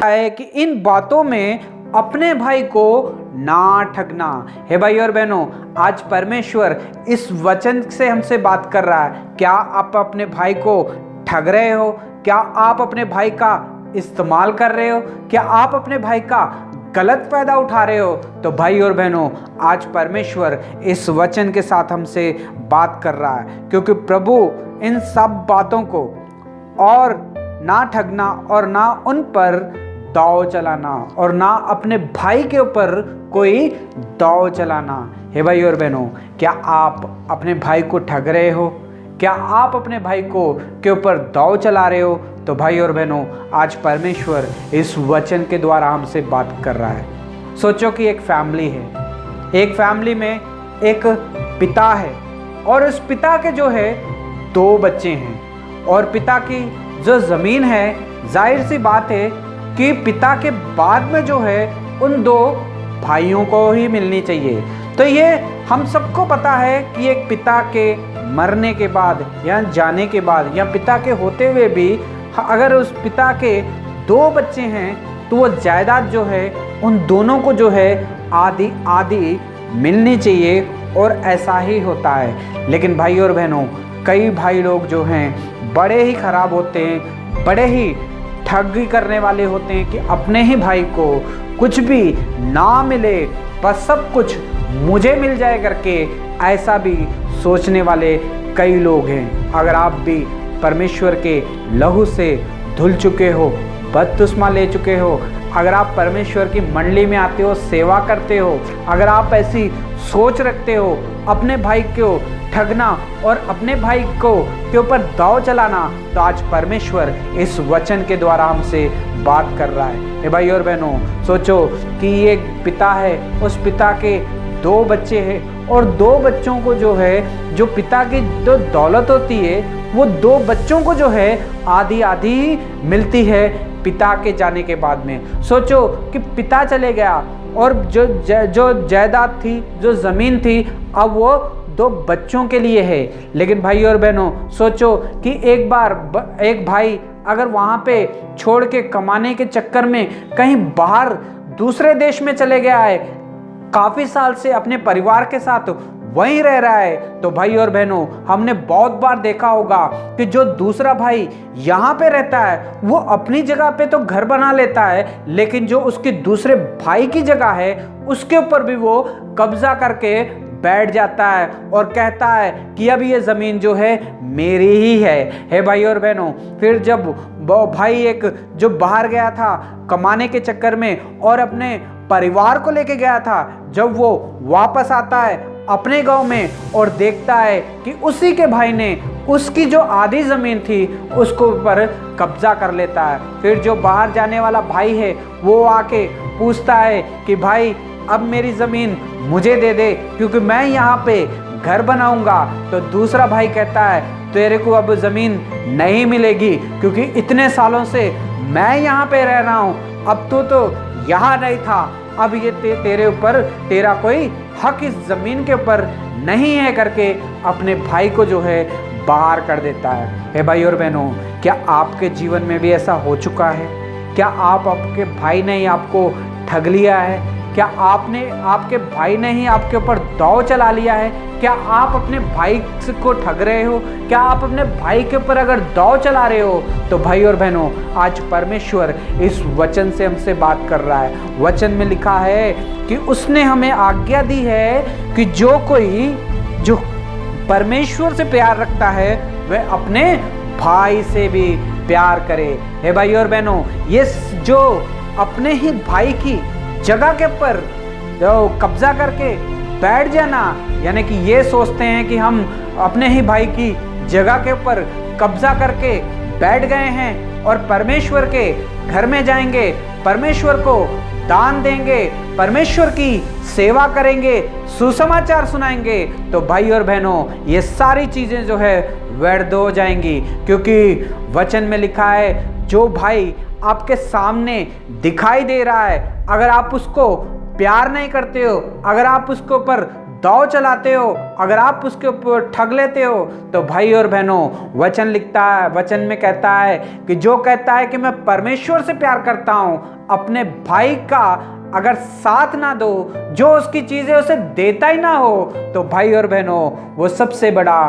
है कि इन बातों में अपने भाई को ना ठगना। हे भाई और बहनों, आज परमेश्वर इस वचन से हमसे बात कर रहा है। क्या आप अपने भाई को ठग रहे हो? क्या आप अपने भाई का इस्तेमाल कर रहे हो? क्या आप अपने भाई का गलत फायदा उठा रहे हो? तो भाई और बहनों, आज परमेश्वर इस वचन के साथ हमसे बात कर रहा है, क्योंकि प्रभु इन सब बातों को और ना ठगना और ना उन पर दाव चलाना और ना अपने भाई के ऊपर कोई दाव चलाना। हे भाई और बहनों, क्या आप अपने भाई को ठग रहे हो? क्या आप अपने भाई को के ऊपर दाव चला रहे हो? तो भाई और बहनों, आज परमेश्वर इस वचन के द्वारा हमसे बात कर रहा है। सोचो कि एक फैमिली है, एक फैमिली में एक पिता है और उस पिता के जो है 2 बच्चे हैं, और पिता की जो ज़मीन है, जाहिर सी बात है कि पिता के बाद में जो है उन 2 भाइयों को ही मिलनी चाहिए। तो ये हम सबको पता है कि एक पिता के मरने के बाद या जाने के बाद या पिता के होते हुए भी अगर उस पिता के 2 बच्चे हैं तो वो जायदाद जो है उन दोनों को जो है आधी आधी मिलनी चाहिए, और ऐसा ही होता है। लेकिन भाई और बहनों, कई भाई लोग जो हैं बड़े ही खराब होते हैं, बड़े ही ठगी करने वाले होते हैं कि अपने ही भाई को कुछ भी ना मिले, बस सब कुछ मुझे मिल जाए करके ऐसा भी सोचने वाले कई लोग हैं। अगर आप भी परमेश्वर के लहू से धुल चुके हो, बपतिस्मा ले चुके हो, अगर आप परमेश्वर की मंडली में आते हो, सेवा करते हो, अगर आप ऐसी सोच रखते हो अपने भाई को ठगना और अपने भाई को के ऊपर दाव चलाना, तो आज परमेश्वर इस वचन के द्वारा हमसे बात कर रहा है। हे भाई और बहनों, सोचो कि एक पिता है, उस पिता के 2 बच्चे हैं, और 2 बच्चों को जो है, जो पिता की जो दौलत होती है, वो 2 बच्चों को जो है आधी आधी मिलती है पिता के जाने के बाद में। सोचो कि पिता चले गया और जो जायदाद थी, जो ज़मीन थी, अब वो 2 बच्चों के लिए है। लेकिन भाई और बहनों, सोचो कि एक बार एक भाई अगर वहाँ पे छोड़ के कमाने के चक्कर में कहीं बाहर दूसरे देश में चले गया है, काफ़ी साल से अपने परिवार के साथ वहीं रह रहा है, तो भाई और बहनों, हमने बहुत बार देखा होगा कि जो दूसरा भाई यहाँ पे रहता है वो अपनी जगह पे तो घर बना लेता है, लेकिन जो उसके दूसरे भाई की जगह है उसके ऊपर भी वो कब्जा करके बैठ जाता है और कहता है कि अब ये ज़मीन जो है मेरी ही है। हे भाई और बहनों, फिर जब भाई एक जो बाहर गया था कमाने के चक्कर में और अपने परिवार को लेके गया था, जब वो वापस आता है अपने गांव में और देखता है कि उसी के भाई ने उसकी जो आधी ज़मीन थी उसको ऊपर कब्जा कर लेता है, फिर जो बाहर जाने वाला भाई है वो आके पूछता है कि भाई अब मेरी ज़मीन मुझे दे दे, क्योंकि मैं यहाँ पे घर बनाऊंगा। तो दूसरा भाई कहता है तेरे को अब ज़मीन नहीं मिलेगी, क्योंकि इतने सालों से मैं यहाँ पे रह रहा हूँ, अब तो यहाँ नहीं था, अब ये तेरे ऊपर तेरा कोई हक इस ज़मीन के ऊपर नहीं है करके अपने भाई को जो है बाहर कर देता है। हे भाई और बहनों, क्या आपके जीवन में भी ऐसा हो चुका है? क्या आपके भाई ने ही आपको ठग लिया है? क्या आपके भाई ने ही आपके ऊपर दाव चला लिया है? क्या आप अपने भाई को ठग रहे हो? क्या आप अपने भाई के ऊपर अगर दाव चला रहे हो, तो भाई और बहनों, आज परमेश्वर इस वचन से हमसे बात कर रहा है। वचन में लिखा है कि उसने हमें आज्ञा दी है कि जो कोई जो परमेश्वर से प्यार रखता है वह अपने भाई से भी प्यार करे। हे भाई और बहनों, ये जो अपने ही भाई की जगह के ऊपर जो कब्जा करके बैठ जाना, यानी कि ये सोचते हैं कि हम अपने ही भाई की जगह के ऊपर कब्जा करके बैठ गए हैं और परमेश्वर के घर में जाएंगे, परमेश्वर को दान देंगे, परमेश्वर की सेवा करेंगे, सुसमाचार सुनाएंगे, तो भाई और बहनों, ये सारी चीज़ें जो है व्यर्थ हो जाएंगी। क्योंकि वचन में लिखा है जो भाई आपके सामने दिखाई दे रहा है, अगर आप उसको प्यार नहीं करते हो, अगर आप उसके ऊपर दाव चलाते हो, अगर आप उसके ऊपर ठग लेते हो, तो भाई और बहनों वचन लिखता है, वचन में कहता है कि जो कहता है कि मैं परमेश्वर से प्यार करता हूं, अपने भाई का अगर साथ ना दो, जो उसकी चीजें उसे देता ही ना हो, तो भाई और बहनों वो सबसे बड़ा